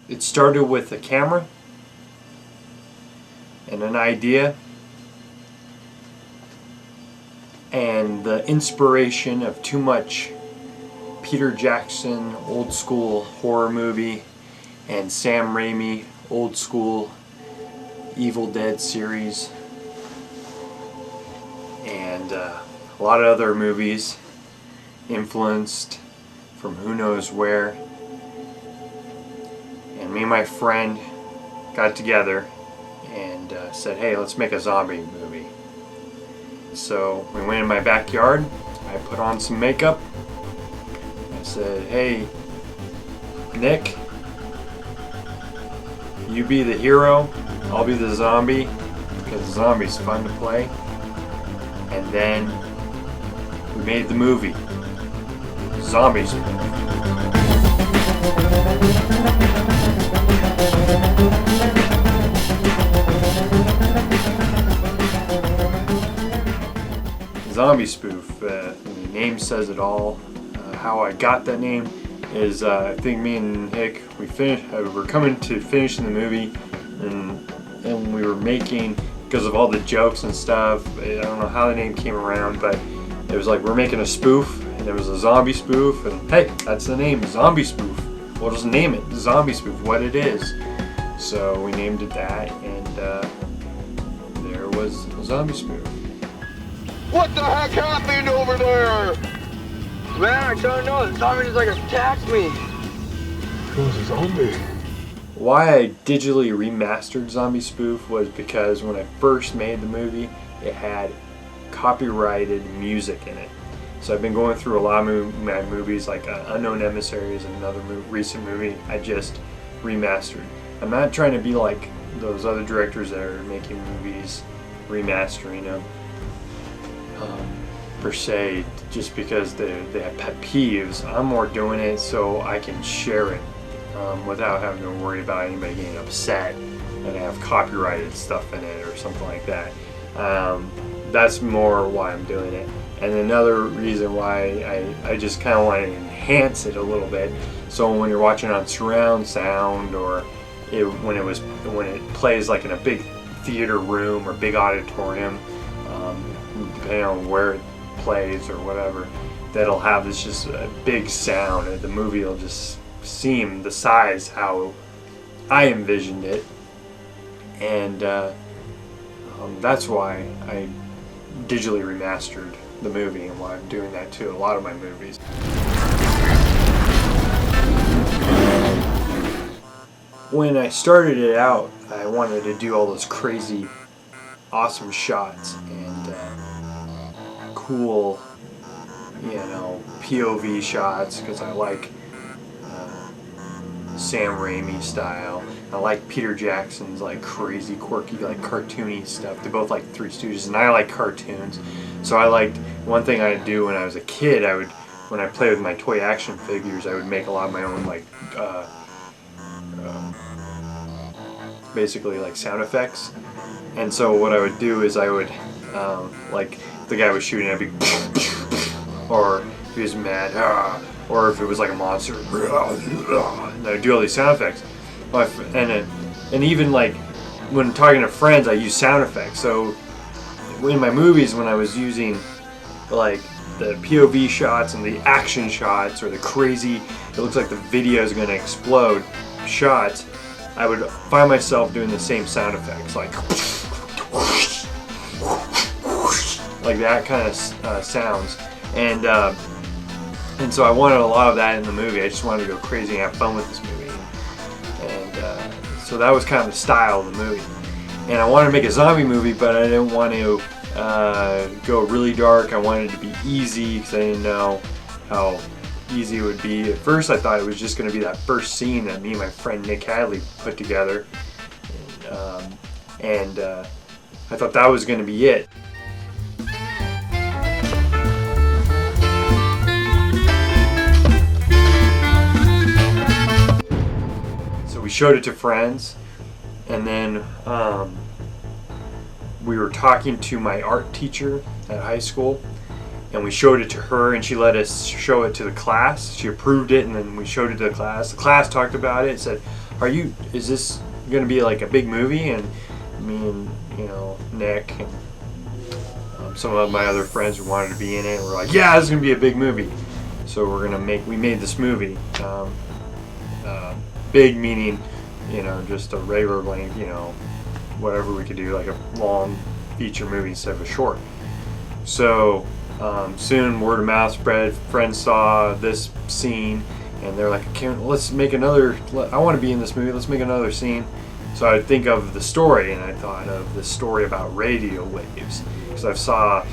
It started with a camera and an idea and the inspiration of too much Peter Jackson old school horror movie and Sam Raimi old school Evil Dead series and a lot of other movies influenced from who knows where. And me and my friend got together and said, hey, let's make a zombie movie. So we went in my backyard, I put on some makeup, I said, hey Nick, you be the hero, I'll be the zombie, because the zombie's fun to play. And then we made the movie, Zombie SpooF. Zombie SpooF, the name says it all. How I got that name is I think me and Nick, we're coming to finishing the movie, and we were making, because of all the jokes and stuff, I don't know how the name came around, but it was like we're making a spoof, and there was a zombie spoof, and hey, that's the name, Zombie SpooF. We'll just name it, Zombie SpooF, what it is. So we named it that, and there was Zombie SpooF. What the heck happened over there? Man, I don't know. The zombie just like attacked me. It was a zombie. Why I digitally remastered Zombie SpooF was because when I first made the movie, it had copyrighted music in it. So I've been going through a lot of my movies, like Unknown Emissaries and another recent movie I just remastered. I'm not trying to be like those other directors that are making movies, remastering them. Per se, just because they have pet peeves. I'm more doing it so I can share it without having to worry about anybody getting upset and have copyrighted stuff in it or something like that. That's more why I'm doing it. And another reason why I just kind of want to enhance it a little bit, so when you're watching on surround sound or when it plays like in a big theater room or big auditorium, depending on where it plays or whatever, that'll have this just a big sound, and the movie will just seem the size how I envisioned it. And that's why I digitally remastered the movie, and why I'm doing that to a lot of my movies. When I started it out, I wanted to do all those crazy awesome shots and cool, POV shots, because I like Sam Raimi style. I like Peter Jackson's like crazy, quirky, like cartoony stuff. They both like Three Stooges, and I like cartoons. So I liked, one thing I'd do when I was a kid, when I played with my toy action figures, I would make a lot of my own like basically like sound effects. And so what I would do is I would like if the guy was shooting, I'd be or if he was mad, or if it was like a monster, and I would do all these sound effects. And even like when talking to friends, I use sound effects. So in my movies, when I was using like the POV shots and the action shots or the crazy, it looks like the video is going to explode shots, I would find myself doing the same sound effects, like that kind of sounds, and so I wanted a lot of that in the movie. I just wanted to go crazy and have fun with this movie, and so that was kind of the style of the movie. And I wanted to make a zombie movie, but I didn't want to go really dark. I wanted it to be easy because I didn't know how easy it would be. At first I thought it was just going to be that first scene that me and my friend Nick Hadley put together, and I thought that was going to be it. So we showed it to friends, and then we were talking to my art teacher at high school, and we showed it to her, and she let us show it to the class. She approved it, and then we showed it to the class. The class talked about it and said, is this gonna be like a big movie? And me and, you know, Nick and some of my other friends who wanted to be in it were like, yeah, this is gonna be a big movie. So we made this movie. Big meaning, you know, just a regular length, you know, whatever we could do, like a long feature movie instead of a short. So soon word of mouth spread. Friends saw this scene and they're like, let's make another. I want to be in this movie. Let's make another scene. So I think of the story, and I thought of the story about radio waves, because I saw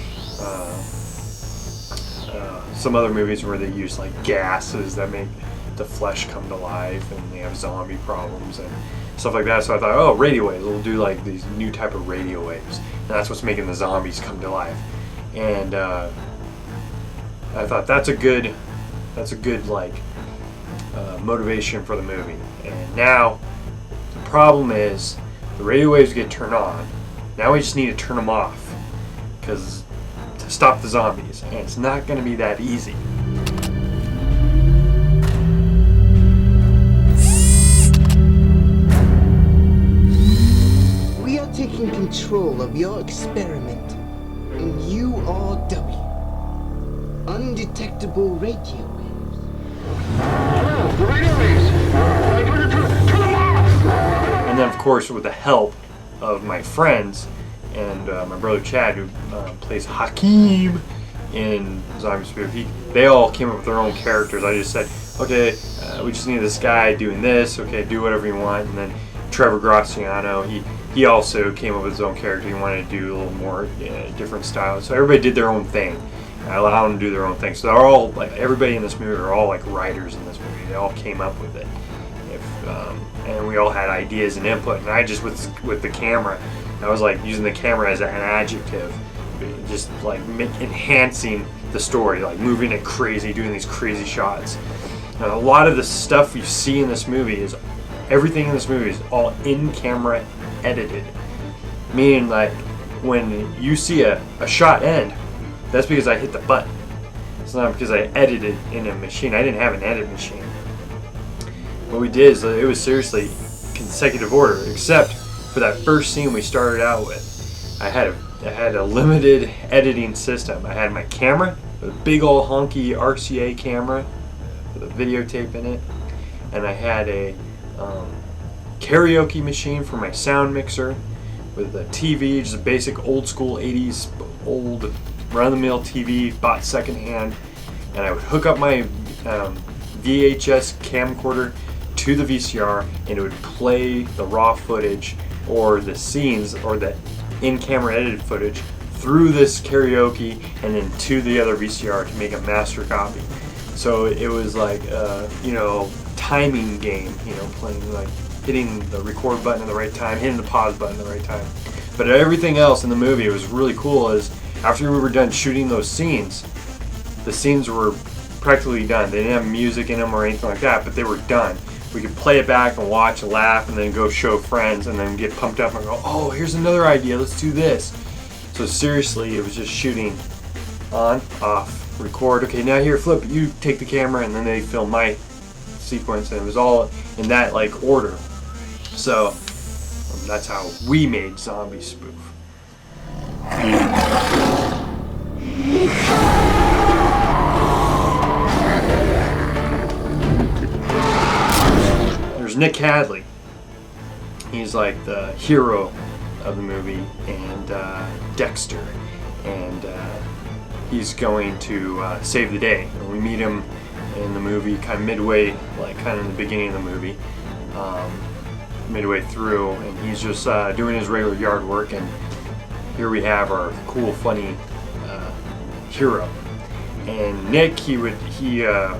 some other movies where they use like gases that make the flesh come to life, and they have zombie problems and stuff like that. So I thought, oh, radio waves, we'll do like these new type of radio waves, and that's what's making the zombies come to life. And I thought that's a good like motivation for the movie. And now the problem is the radio waves get turned on. Now we just need to turn them off, because to stop the zombies, and it's not going to be that easy. We are taking control of your experiment in URW, undetectable radio waves. The radio waves! Turn them off! And then, of course, with the help of my friends and my brother Chad, who plays Hakeem in Zombie SpooF, they all came up with their own characters. I just said, okay, we just need this guy doing this. Okay, do whatever you want. And then Trevor Graciano, he also came up with his own character. He wanted to do a little more different style. So everybody did their own thing. I allowed them to do their own thing. So they're all like, everybody in this movie are all like writers in this movie. They all came up with it. And we all had ideas and input. And I just with the camera, I was like using the camera as an adjective, just like enhancing the story, like moving it crazy, doing these crazy shots. Now, a lot of the stuff you see in this movie everything in this movie is all in camera edited. Meaning, like, when you see a shot end, that's because I hit the button. It's not because I edited in a machine. I didn't have an edit machine. What we did is it was seriously consecutive order, except for that first scene we started out with. I had a limited editing system. I had my camera, a big old honky RCA camera with a videotape in it, and I had a karaoke machine for my sound mixer with a TV, just a basic old school 80s old run-of-the-mill TV bought secondhand, and I would hook up my VHS camcorder to the VCR, and it would play the raw footage or the scenes or the in-camera edited footage through this karaoke and then to the other VCR to make a master copy. So it was like timing game, playing, like hitting the record button at the right time, hitting the pause button at the right time. But everything else in the movie, it was really cool, is after we were done shooting those scenes, the scenes were practically done. They didn't have music in them or anything like that, but they were done. We could play it back and watch and laugh and then go show friends and then get pumped up and go, oh, here's another idea, let's do this. So seriously, it was just shooting on, off, record, okay, now here, flip, you take the camera, and then they film my sequence, and it was all in that like order. So that's how we made Zombie SpooF. There's Nick Hadley. He's like the hero of the movie, and Dexter, and he's going to save the day. And we meet him in the movie kind of midway, like kind of in the beginning of the movie, midway through, and he's just doing his regular yard work, and here we have our cool, funny hero. And Nick, a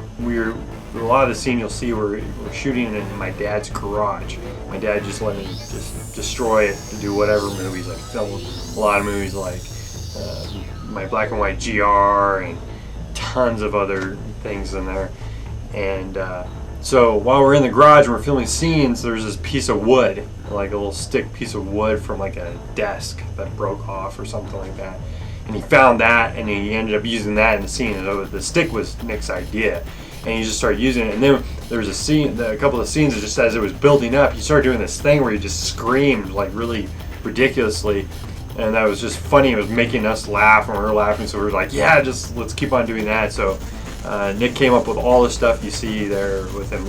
lot of the scene you'll see we're shooting in my dad's garage. My dad just let me just destroy it to do whatever movies. I filmed a lot of movies like my black and white GR and tons of other things in there. And so while we're in the garage and we're filming scenes, there's this piece of wood, like a little stick piece of wood from like a desk that broke off or something like that. And he found that, and he ended up using that in the scene. And the stick was Nick's idea. and he just started using it. And then there was a couple of scenes that just as it was building up, he started doing this thing where he just screamed like really ridiculously, and that was just funny. It was making us laugh, and we were laughing, so we were like, yeah, just let's keep on doing that. So Nick came up with all the stuff you see there with him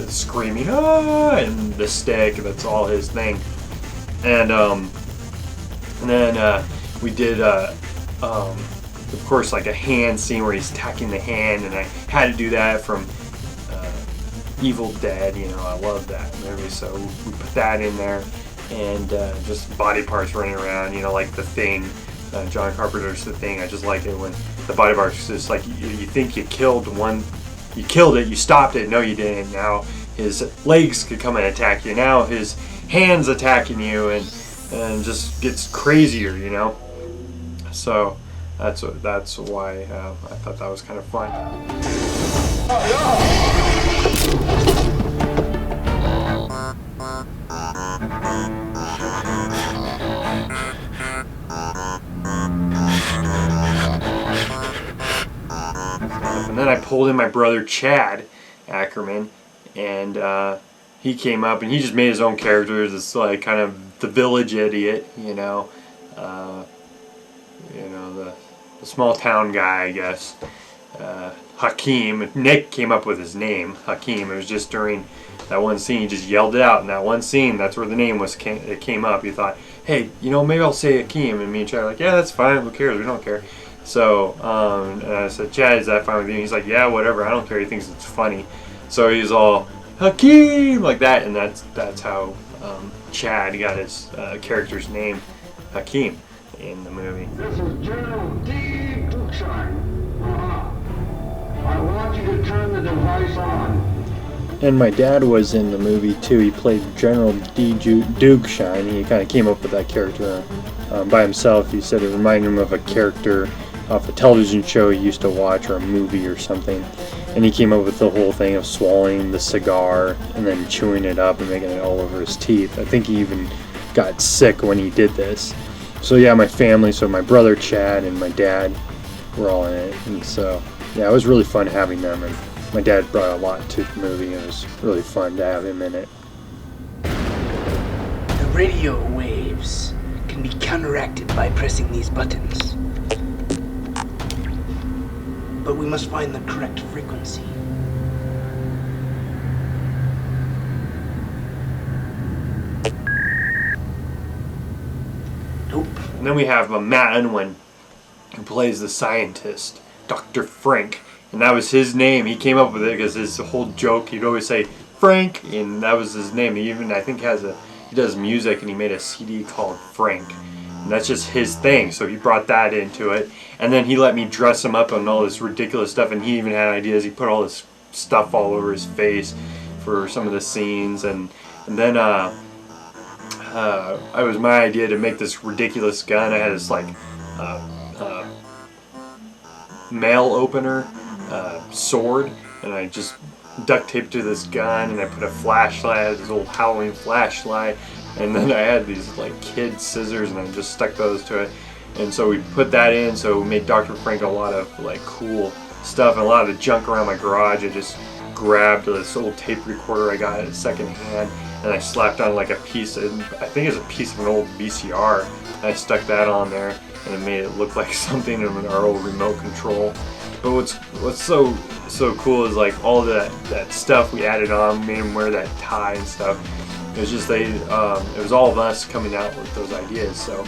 screaming, ah, and the stick. That's all his thing. And then we did, of course, like a hand scene where he's attacking the hand, and I had to do that from Evil Dead. You know, I love that movie, so we put that in there, and just body parts running around. You know, like The Thing, John Carpenter's The Thing. I just like it when the body parts just like you think you killed it, you stopped it. No, you didn't. Now his legs could come and attack you. Now his hands attacking you, and just gets crazier, you know. So that's why I thought that was kind of fun. And then I pulled in my brother Chad Ackerman, and he came up and he just made his own characters. It's like kind of the village idiot, you know, the small town guy, I guess. Hakeem. Nick came up with his name, Hakeem. It was just during that one scene, he just yelled it out in that one scene. That's where the name it came up. He thought, hey, you know, maybe I'll say Hakeem. And me and Chad were like, yeah, that's fine. Who cares? We don't care. So and I said, Chad, is that fine with you? And he's like, yeah, whatever. I don't care. He thinks it's funny. So he's all Hakeem like that, and that's how Chad got his character's name, Hakeem, in the movie. This is General D. Dukeshine. I want you to turn the device on. And my dad was in the movie too. He played General D. Dukeshine. He kind of came up with that character by himself. He said it reminded him of a character off a television show he used to watch, or a movie or something. And he came up with the whole thing of swallowing the cigar and then chewing it up and making it all over his teeth. I think he even got sick when he did this. So yeah, my family, so my brother Chad and my dad were all in it. And so yeah, it was really fun having them. And my dad brought a lot to the movie, and it was really fun to have him in it. The radio waves can be counteracted by pressing these buttons. But we must find the correct frequency. Nope. And then we have Matt Unwin, who plays the scientist, Dr. Frank. And that was his name. He came up with it because his whole joke, he'd always say, Frank, and that was his name. He even, I think, he does music, and he made a CD called Frank. And that's just his thing, so he brought that into it. And then he let me dress him up on all this ridiculous stuff, and he even had ideas. He put all this stuff all over his face for some of the scenes. And then it was my idea to make this ridiculous gun. I had this like mail opener sword, and I just duct taped to this gun, and I put a flashlight, this old Halloween flashlight, and then I had these like kid scissors, and I just stuck those to it. And so we put that in, so we made Dr. Frank a lot of like cool stuff, and a lot of the junk around my garage I just grabbed this old tape recorder I got at second hand, and I slapped on like a piece of, I think it's a piece of an old VCR, and I stuck that on there, and it made it look like something in our old remote control. But what's so cool is like all that stuff we added on, made him wear that tie and stuff. It was just it was all of us coming out with those ideas. So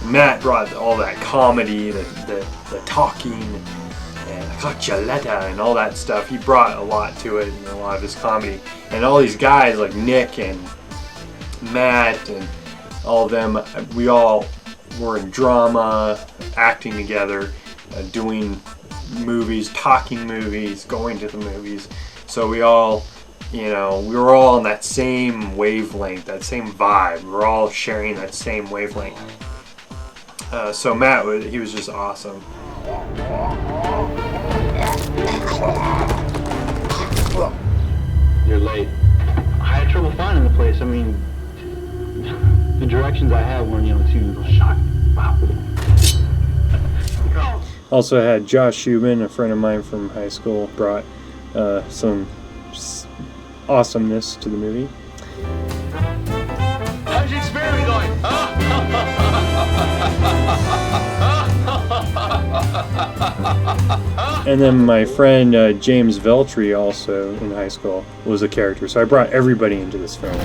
Matt brought all that comedy, the talking, and caccioletta and all that stuff. He brought a lot to it, and a lot of his comedy. And all these guys like Nick and Matt and all of them, we all were in drama, acting together, doing movies, talking movies, going to the movies. So we all, we were all on that same wavelength, that same vibe. We were all sharing that same wavelength. So Matt, he was just awesome. You're late. I had trouble finding the place. I mean, the directions I had weren't, too shot. Wow. Also had Josh Shubin, a friend of mine from high school, brought some awesomeness to the movie. How's your experiment going? And then my friend James Veltri, also in high school, was a character. So I brought everybody into this film.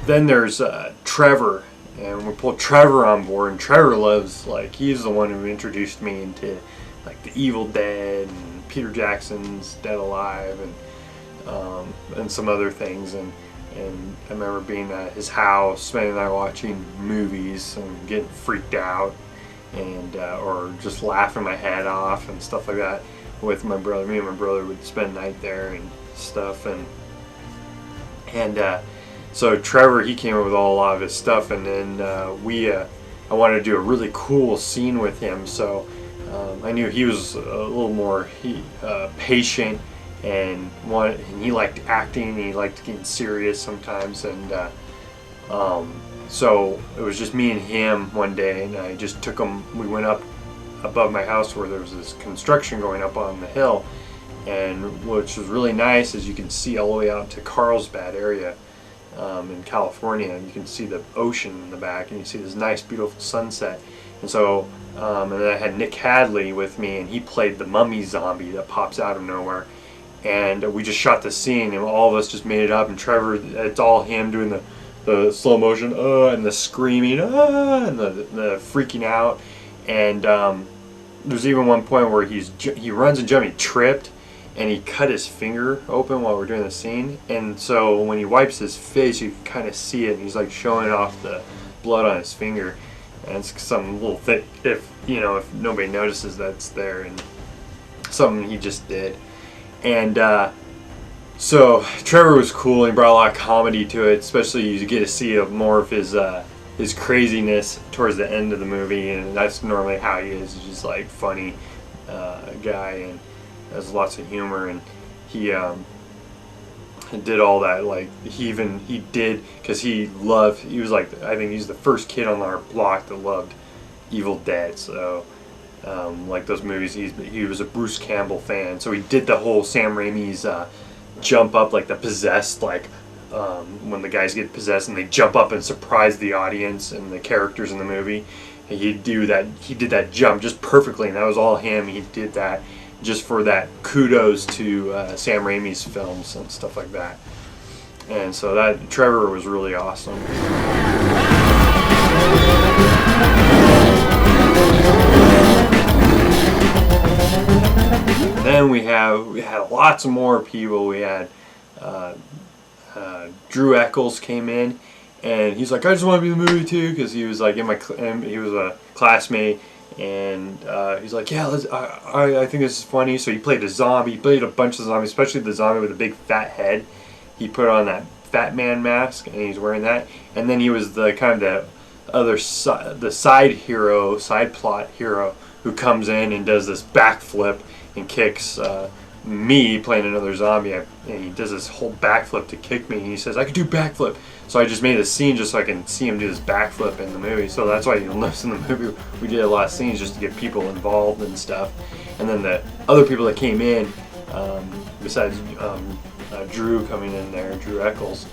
Then there's Trevor, and we pulled Trevor on board, and Trevor loves, like, he's the one who introduced me into, like, The Evil Dead and Peter Jackson's Dead Alive and some other things, and I remember being at his house, spending the night watching movies and getting freaked out, and or just laughing my head off and stuff like that with my brother. Me and my brother would spend the night there and stuff, and so Trevor, he came up with a lot of his stuff, and then I wanted to do a really cool scene with him, so I knew he was a little more patient, and he liked acting, and he liked getting serious sometimes, and so it was just me and him one day, and I just took him. We went up above my house where there was this construction going up on the hill, and which was really nice, as you can see all the way out to Carlsbad area. In California, and you can see the ocean in the back, and you see this nice, beautiful sunset. And so, and then I had Nick Hadley with me, and he played the mummy zombie that pops out of nowhere. And we just shot the scene, and all of us just made it up. And Trevor, it's all him doing the slow motion, and the screaming, and the freaking out. And there's even one point where he runs and jumps, he tripped, and he cut his finger open while we're doing the scene, and so when he wipes his face, you can kind of see it, and he's like showing off the blood on his finger, and it's some little thing, if nobody notices that's there, and something he just did. And so Trevor was cool, and he brought a lot of comedy to it, especially you get to see more of his craziness towards the end of the movie, and that's normally how he is. He's just like funny guy, and has lots of humor, and he did all that. Like he did, because he was like, I think he's the first kid on our block that loved Evil Dead. So like those movies, he was a Bruce Campbell fan. So he did the whole Sam Raimi's jump up, like the possessed, like when the guys get possessed and they jump up and surprise the audience and the characters in the movie. And he did that jump just perfectly, and that was all him. He did that just for that kudos to Sam Raimi's films and stuff like that. And so that Trevor was really awesome. Then we had lots of more people. We had Drew Eccles came in, and he's like, I just want to be in the movie too, because he was like he was a classmate. And he's like, yeah, I think this is funny. So he played a zombie. He played a bunch of zombies, especially the zombie with a big fat head. He put on that Fat Man mask, and he's wearing that. And then he was the kind of the other side plot hero who comes in and does this backflip and kicks me playing another zombie. And he does this whole backflip to kick me. And he says, I could do backflip. So I just made a scene just so I can see him do this backflip in the movie. So that's why you'll notice in the movie we did a lot of scenes just to get people involved and stuff. And then the other people that came in, besides Drew coming in there, Drew Eccles,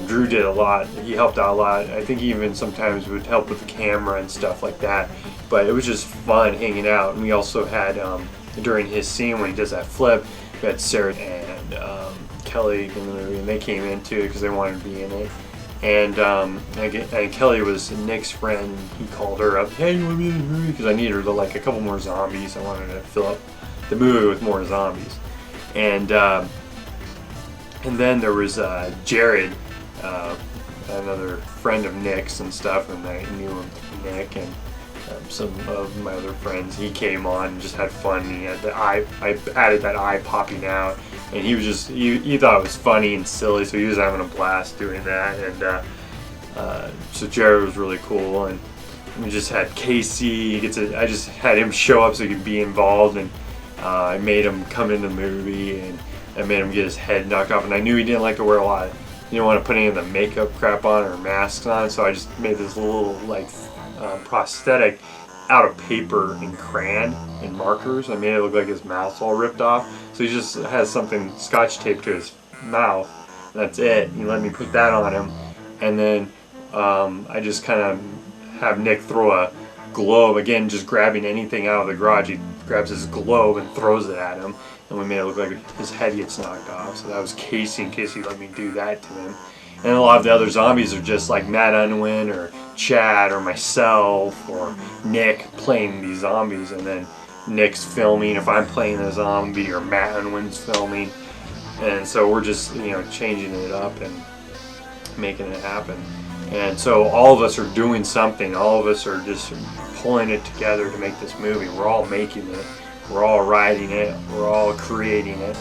Drew did a lot. He helped out a lot. I think he even sometimes would help with the camera and stuff like that. But it was just fun hanging out. And we also had, during his scene when he does that flip, we had Sarah and Kelly in the movie, and they came in too because they wanted to be in it. And Kelly was Nick's friend. He called her up, hey, you want to be in the movie? Because I needed her to like a couple more zombies. I wanted to fill up the movie with more zombies. And then there was Jared, another friend of Nick's and stuff, and I knew him through Nick, and some of my other friends. He came on and just had fun. He had the eye. I added that eye popping out, and he was just he thought it was funny and silly, so he was having a blast doing that. And so Jared was really cool, and we just had Casey. I just had him show up so he could be involved, and I made him come in the movie, and I made him get his head knocked off. And I knew he didn't like to wear a lot of didn't want to put any of the makeup crap on or masks on, so I just made this little like prosthetic out of paper and crayon and markers. I made it look like his mouth's all ripped off. So he just has something scotch taped to his mouth. That's it. He let me put that on him, and then I just kind of have Nick throw a globe, again just grabbing anything out of the garage. He grabs his globe and throws it at him, and we made it look like his head gets knocked off. So that was Casey, in case he let me do that to him. And a lot of the other zombies are just like Matt Unwin or Chad or myself or Nick playing these zombies, and then Nick's filming if I'm playing a zombie, or Matt Unwin's filming. And so we're just, you know, changing it up and making it happen. And so all of us are doing something. All of us are just pulling it together to make this movie. We're all making it. We're all writing it. We're all creating it.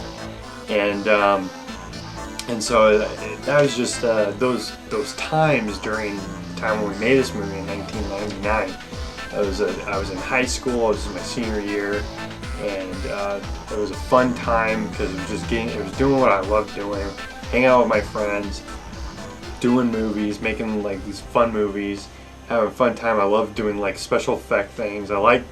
And so that was just those times during the time when we made this movie in 1999. I was in high school. This was my senior year, and it was a fun time because it was doing what I loved doing, hanging out with my friends, doing movies, making like these fun movies, having a fun time. I love doing like special effect things. I like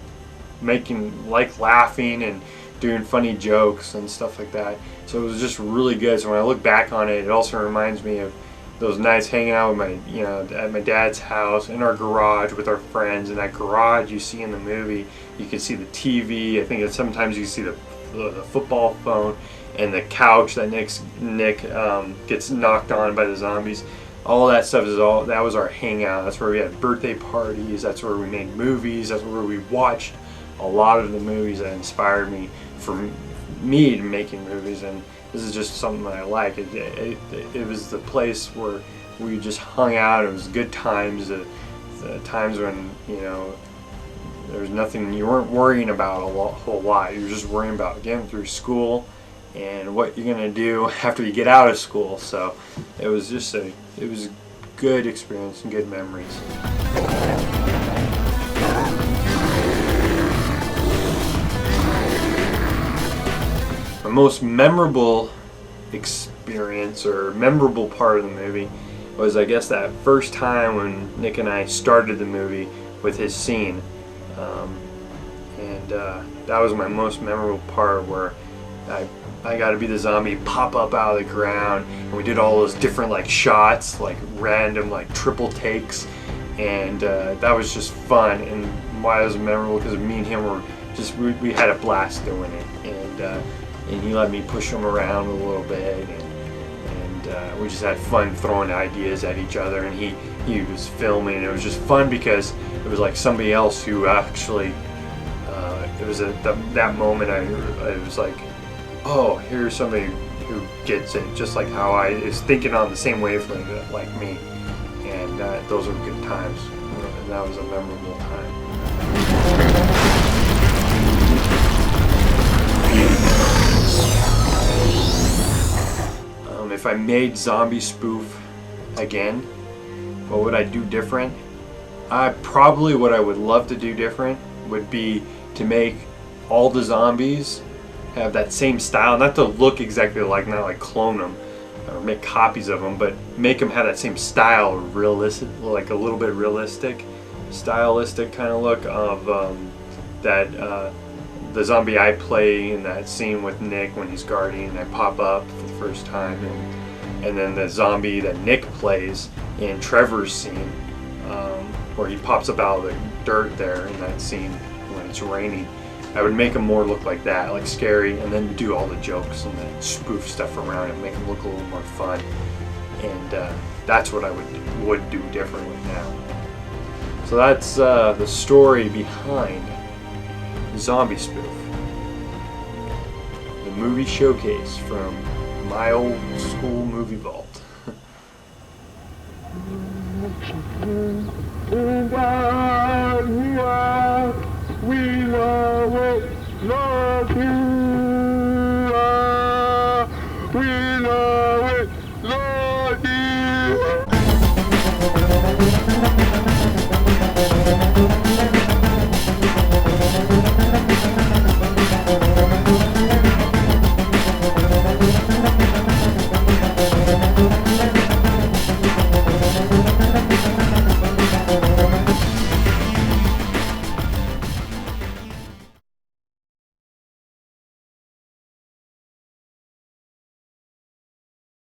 laughing and doing funny jokes and stuff like that. So it was just really good. So when I look back on it, it also reminds me of those nights hanging out with at my dad's house, in our garage with our friends. In that garage you see in the movie, you can see the TV. I think that sometimes you see the football phone and the couch that Nick gets knocked on by the zombies. All that stuff that was our hangout. That's where we had birthday parties. That's where we made movies. That's where we watched a lot of the movies that inspired me to making movies. And this is just something that I like. It was the place where we just hung out. It was good times. The times when, you know, there was nothing, you weren't worrying about a whole lot. You were just worrying about getting through school and what you're gonna do after you get out of school. So it was just a good experience and good memories. My most memorable experience or memorable part of the movie was, I guess, that first time when Nick and I started the movie with his scene. That was my most memorable part, where I got to be the zombie, pop up out of the ground, and we did all those different like shots, like random like triple takes, and that was just fun. And why it was memorable, because me and him were just we had a blast doing it, and he let me push him around a little bit, and we just had fun throwing ideas at each other. And he was filming, and it was just fun because it was like somebody else who actually it was at that moment I was like, oh, here's somebody who gets it, just like how I is thinking on the same wavelength like me. And those were good times, and that was a memorable time. If I made Zombie SpooF again, what would I do different? Probably what I would love to do different would be to make all the zombies have that same style, not to look exactly like, not like clone them or make copies of them, but make them have that same style, realistic, like a little bit realistic, stylistic kind of look of the zombie I play in that scene with Nick when he's guarding and I pop up for the first time, and then the zombie that Nick plays in Trevor's scene, where he pops up out of the dirt there in that scene when it's raining. I would make him more look like that, like scary, and then do all the jokes and the spoof stuff around it, make him look a little more fun. And that's what I would do differently now. So that's the story behind Zombie SpooF, the movie showcase from my old school movie vault.